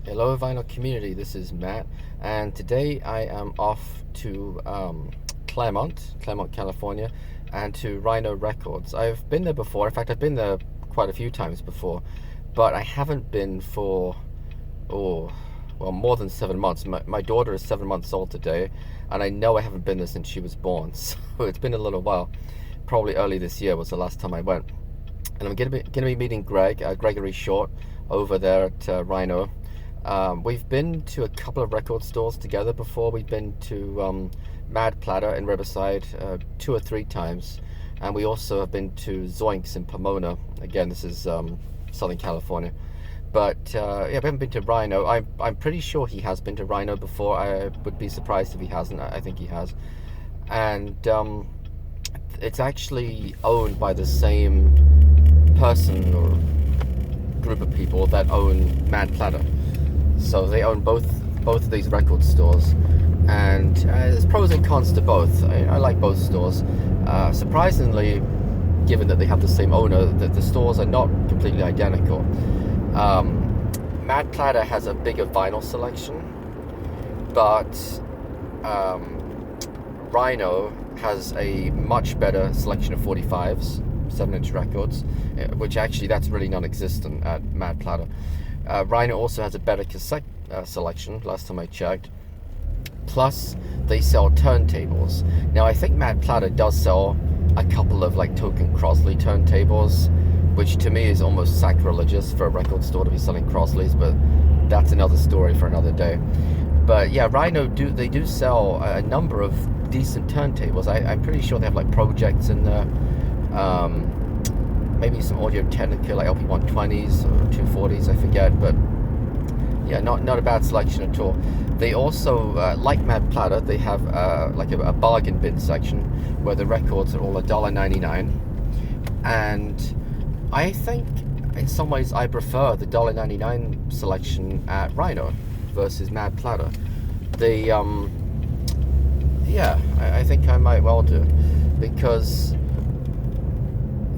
Hello vinyl community, this is Matt, and today I am off to Claremont, California, and to Rhino Records. I've been there before. In fact, I've been there quite a few times before, but I haven't been for more than 7 months. My daughter is 7 months old today, and I know I haven't been there since she was born, so it's been a little while. Probably early this year was the last time I went. And I'm gonna be meeting Gregory Short over there at Rhino. We've been to a couple of record stores together before. We've been to Mad Platter in Riverside 2 or 3 times, and we also have been to Zoinks in Pomona. Again, this is Southern California. But yeah, we haven't been to Rhino. I'm pretty sure he has been to Rhino before. I would be surprised if he hasn't. I think he has. And it's actually owned by the same person or group of people that own Mad Platter. So they own both of these record stores, and there's pros and cons to both. I like both stores. Surprisingly, given that they have the same owner, that the stores are not completely identical. Mad Platter has a bigger vinyl selection, but Rhino has a much better selection of 45s, 7-inch records, which actually that's really non-existent at Mad Platter. Rhino also has a better cassette selection, last time I checked. Plus, they sell turntables. Now, I think Mad Platter does sell a couple of like token Crosley turntables, which to me is almost sacrilegious for a record store to be selling Crosleys, but that's another story for another day. But yeah, Rhino do sell a number of decent turntables. I'm pretty sure they have like projects in there. Maybe some Audio-Technica, like LP120s or 240s, I forget, but yeah, not a bad selection at all. They also, like Mad Platter, they have like a bargain bin section where the records are all $1.99, and I think in some ways I prefer the $1.99 selection at Rhino versus Mad Platter. They, yeah, I think I might well do, because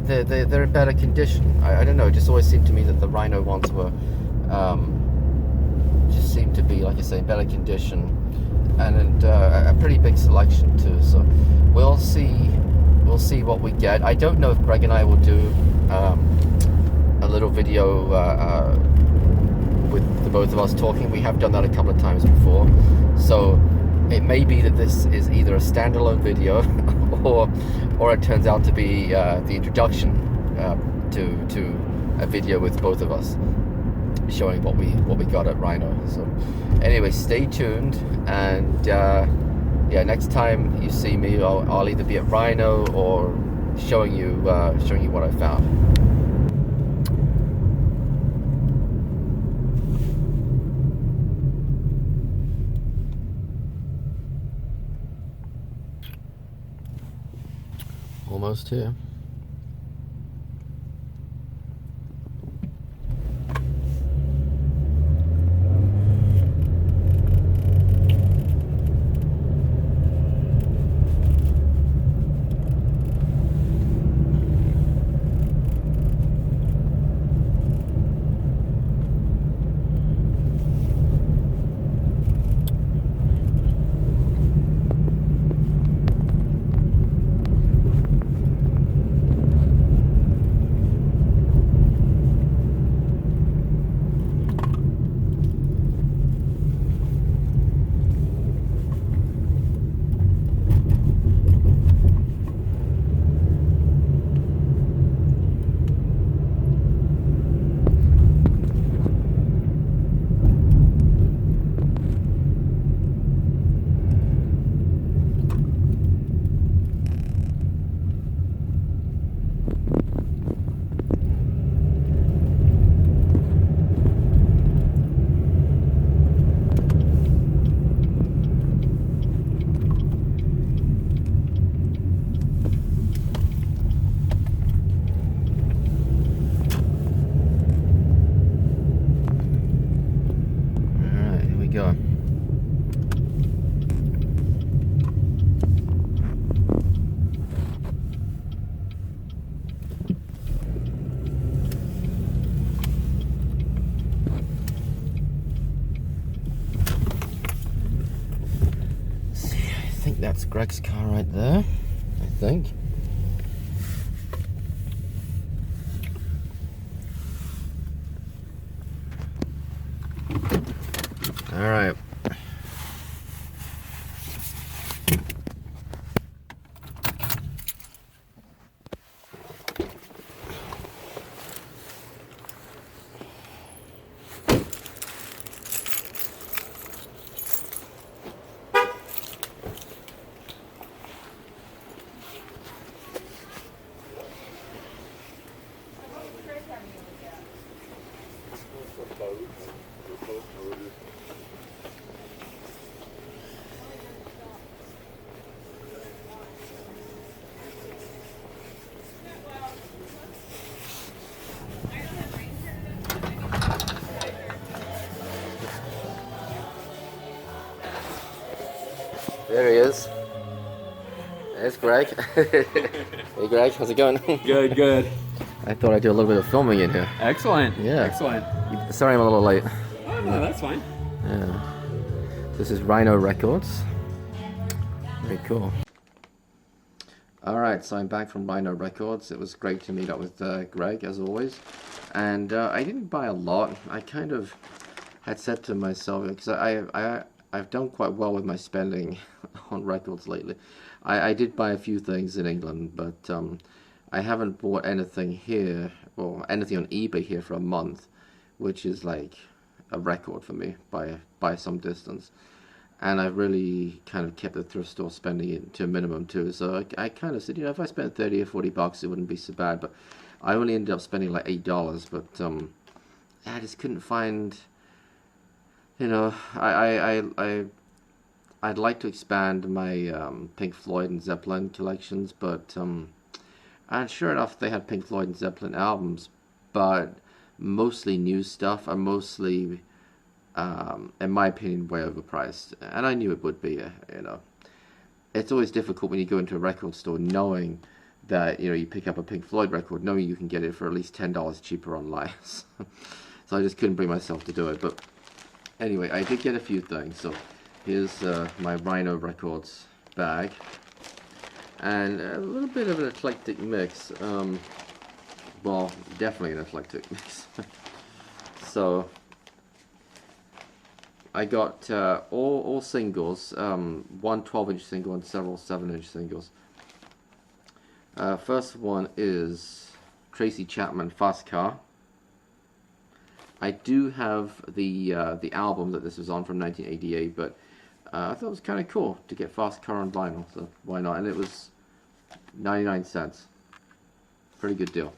they're in better condition. I don't know, it just always seemed to me that the Rhino ones were just seemed to be, like I say, in better condition, and a pretty big selection too. So we'll see what we get. I don't know if Greg and I will do a little video with the both of us talking. We have done that a couple of times before, so it may be that this is either a standalone video or it turns out to be the introduction to a video with both of us showing what we got at Rhino. So anyway, stay tuned, and yeah, next time you see me, I'll either be at Rhino or showing you what I found. Almost here. go. I think that's Greg's car right there, I think. All right. There he is. There's Greg. Hey Greg, how's it going? Good, good. I thought I'd do a little bit of filming in here. Excellent. Yeah. Excellent. Sorry I'm a little late. Oh, no, that's fine. Yeah. This is Rhino Records. Very cool. Alright, so I'm back from Rhino Records. It was great to meet up with Greg, as always. And I didn't buy a lot. I kind of had said to myself, because I've done quite well with my spending on records lately. I did buy a few things in England, but I haven't bought anything here, or anything on eBay here for a month, which is like a record for me by some distance. And I've really kind of kept the thrift store spending it to a minimum too. So I kind of said, you know, if I spent 30 or 40 bucks, it wouldn't be so bad. But I only ended up spending like $8. But I just couldn't find, you know, I'd like to expand my Pink Floyd and Zeppelin collections, but and sure enough, they had Pink Floyd and Zeppelin albums, but mostly new stuff, and mostly, in my opinion, way overpriced. And I knew it would be, you know. It's always difficult when you go into a record store knowing that, you know, you pick up a Pink Floyd record, knowing you can get it for at least $10 cheaper online. So I just couldn't bring myself to do it. But anyway, I did get a few things. So here's my Rhino Records bag. And a little bit of an eclectic mix. Well, definitely an eclectic mix. So I got all singles, one 12-inch single and several 7-inch singles. First one is Tracy Chapman, Fast Car. I do have the album that this was on from 1988, but I thought it was kind of cool to get Fast Car on vinyl, so why not? And it was 99 cents. Pretty good deal.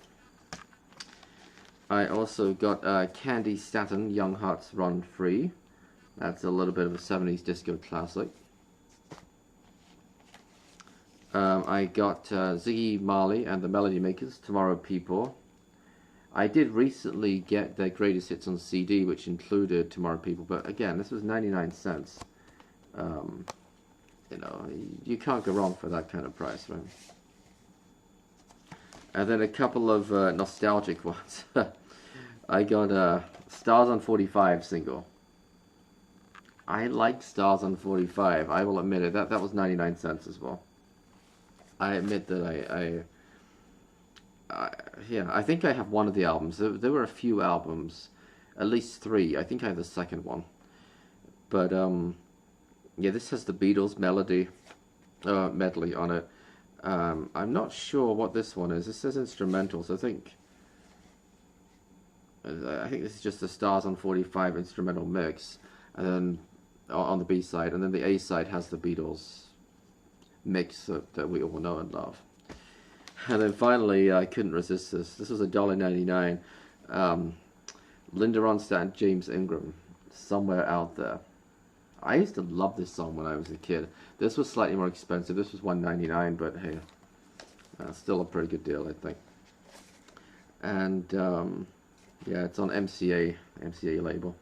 I also got Candy Staton, Young Hearts Run Free. That's a little bit of a 70s disco classic. I got Ziggy Marley and the Melody Makers, Tomorrow People. I did recently get their greatest hits on CD, which included Tomorrow People, but again, this was 99 cents. You know, you can't go wrong for that kind of price, right? And then a couple of nostalgic ones. I got Stars on 45 single. I like Stars on 45, I will admit it. That was 99 cents as well. I admit that yeah, I think I have one of the albums. There were a few albums, at least 3. I think I have the second one. But yeah, this has the Beatles medley on it. I'm not sure what this one is. This says instrumental, so I think this is just the Stars on 45 instrumental mix, and then on the B side, and then the A side has the Beatles mix that we all know and love. And then finally, I couldn't resist this. This was $1.99. Linda Ronstadt and James Ingram, Somewhere Out There. I used to love this song when I was a kid. This was slightly more expensive. This was $1.99, but hey, still a pretty good deal, I think. And yeah, it's on MCA label.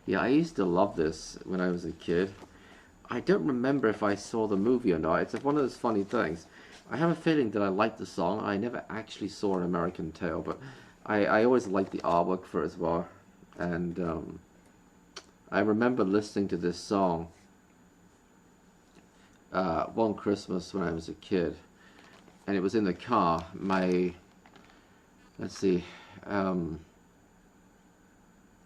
Yeah, I used to love this when I was a kid. I don't remember if I saw the movie or not. It's one of those funny things. I have a feeling that I liked the song. I never actually saw An American Tail, but I always liked the artwork for it as well. And I remember listening to this song one Christmas when I was a kid, and it was in the car. Let's see, um,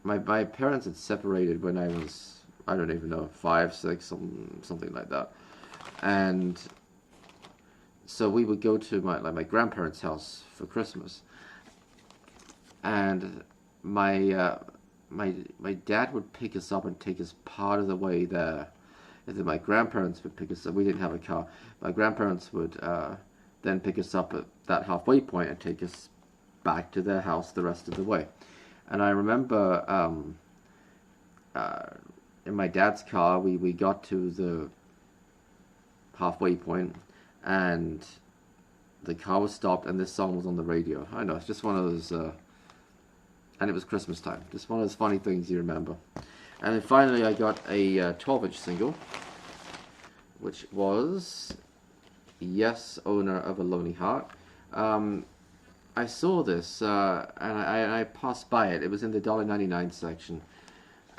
my parents had separated when I was, I don't even know, 5, 6, something like that, and so we would go to my grandparents' house for Christmas, and my dad would pick us up and take us part of the way there. And then my grandparents would pick us up. We didn't have a car. My grandparents would then pick us up at that halfway point and take us back to their house the rest of the way. And I remember in my dad's car, we got to the halfway point, and the car was stopped, and this song was on the radio. I know, it's just one of those, and it was Christmas time. Just one of those funny things you remember. And then finally I got a 12-inch single, which was Yes, Owner of a Lonely Heart. I saw this, and I passed by it. It was in the $1.99 section.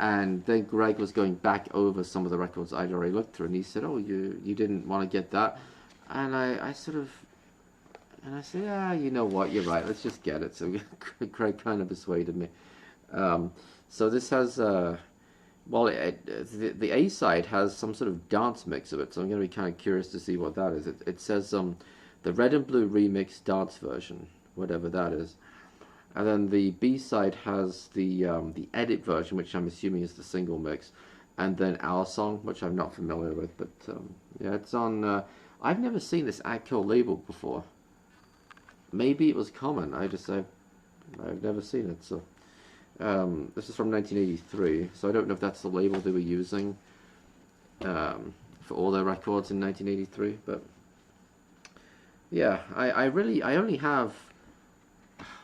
And then Greg was going back over some of the records I'd already looked through, and he said, "Oh, you didn't want to get that?" And I said, "Yeah, you know what, you're right, let's just get it." So Greg kind of persuaded me. So this has, the A side has some sort of dance mix of it, so I'm going to be kind of curious to see what that is. It says the Red and Blue Remix Dance Version, whatever that is. And then the B side has the edit version, which I'm assuming is the single mix, and then Our Song, which I'm not familiar with, but yeah, it's on. I've never seen this Atco label before. Maybe it was common. I've never seen it. So this is from 1983. So I don't know if that's the label they were using for all their records in 1983. But yeah, I only have,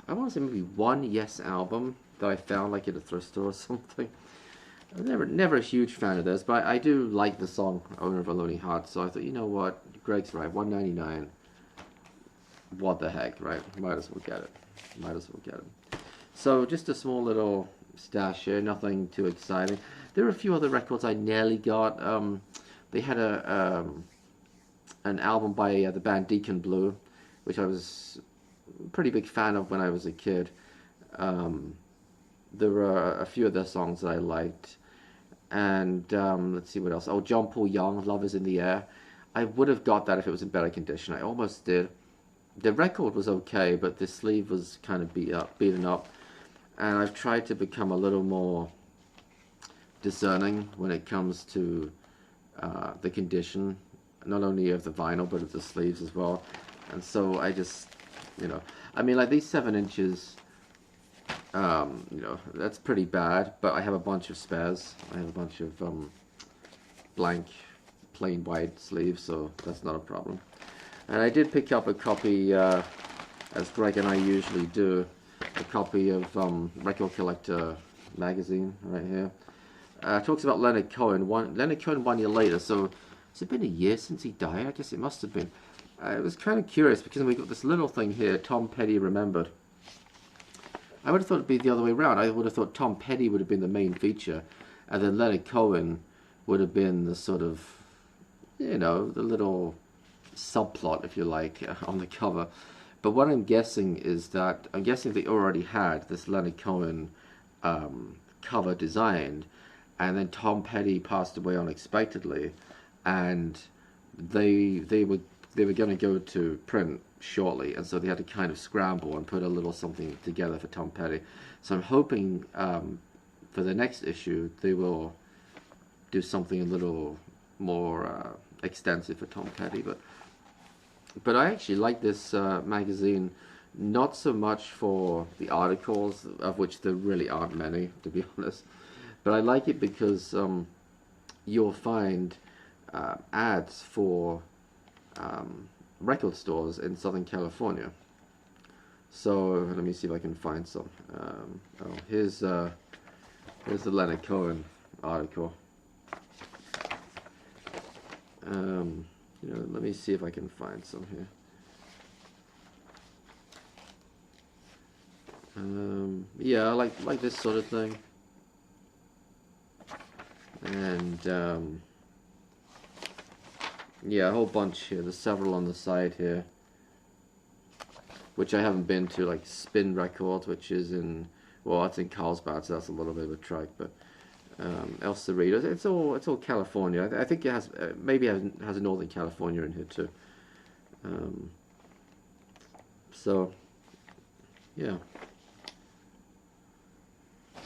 I want to say maybe one Yes album that I found like at a thrift store or something. I'm never a huge fan of this, but I do like the song Owner of a Lonely Heart. So I thought, you know what, Greg's right, $1.99. What the heck, right? Might as well get it. Might as well get it. So just a small little stash here, nothing too exciting. There are a few other records I nearly got. They had an album by the band Deacon Blue, which I was a pretty big fan of when I was a kid. There were a few of their songs that I liked. And let's see what else. Oh, John Paul Young, Love Is in the Air. I would have got that if it was in better condition. I almost did. The record was okay, but the sleeve was kind of beaten up. And I've tried to become a little more discerning when it comes to the condition, not only of the vinyl, but of the sleeves as well. And so I just, I mean, like these 7 inches, that's pretty bad, but I have a bunch of spares. I have a bunch of blank, plain white sleeves, so that's not a problem. And I did pick up a copy, as Greg and I usually do, a copy of Record Collector magazine right here. Talks about Leonard Cohen. Leonard Cohen 1 year later, so has it been a year since he died? I guess it must have been. It was kind of curious because we got this little thing here, Tom Petty Remembered. I would have thought it'd be the other way around. I would have thought Tom Petty would have been the main feature, and then Leonard Cohen would have been the sort of, the little subplot, if you like, on the cover. But what I'm guessing is that, they already had this Leonard Cohen cover designed, and then Tom Petty passed away unexpectedly, and they were going to go to print shortly, and so they had to kind of scramble and put a little something together for Tom Petty. So I'm hoping for the next issue they will do something a little more extensive for Tom Petty. But I actually like this magazine, not so much for the articles, of which there really aren't many, to be honest, but I like it because you'll find ads for record stores in Southern California. So let me see if I can find some. Here's Here's the Leonard Cohen article. Let me see if I can find some here. Yeah, I like this sort of thing. And yeah, a whole bunch here. There's several on the side here, which I haven't been to, like Spin Records, which is in, well, it's in Carlsbad, so that's a little bit of a trek, but El Cerrito, it's all California. I think it has, maybe has Northern California in here too. So, yeah.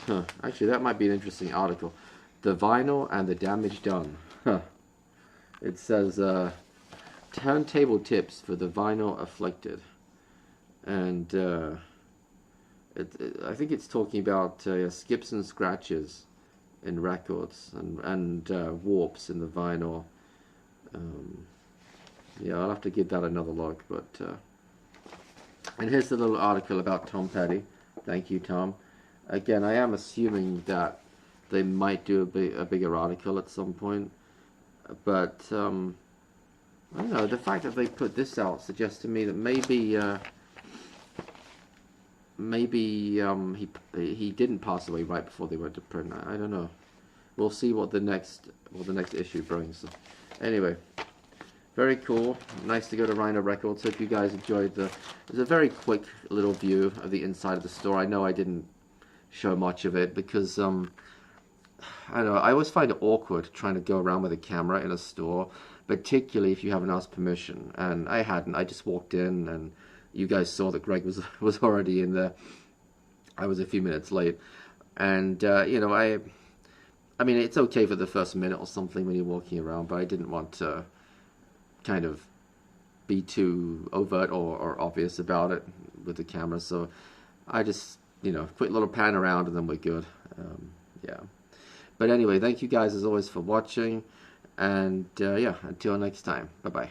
Huh. Actually, that might be an interesting article. The vinyl and the damage done. Huh. It says, turntable tips for the vinyl afflicted. And I think it's talking about skips and scratches in records and warps in the vinyl. Yeah, I'll have to give that another look. But and here's the little article about Tom Petty. Thank you, Tom. Again, I am assuming that they might do a bigger article at some point, but I don't know. The fact that they put this out suggests to me that maybe he didn't pass away right before they went to print. I don't know. We'll see what the next issue brings. Anyway, very cool. Nice to go to Rhino Records. Hope you guys enjoyed it was a very quick little view of the inside of the store. I know I didn't show much of it because I don't know. I always find it awkward trying to go around with a camera in a store, particularly if you haven't asked permission. And I hadn't. I just walked in, and you guys saw that Greg was already in there. I was a few minutes late, and I mean, it's okay for the first minute or something when you're walking around, but I didn't want to kind of be too overt or obvious about it with the camera, so I just, quick little pan around and then we're good. Yeah. But anyway, thank you guys as always for watching, and yeah, until next time. Bye-bye.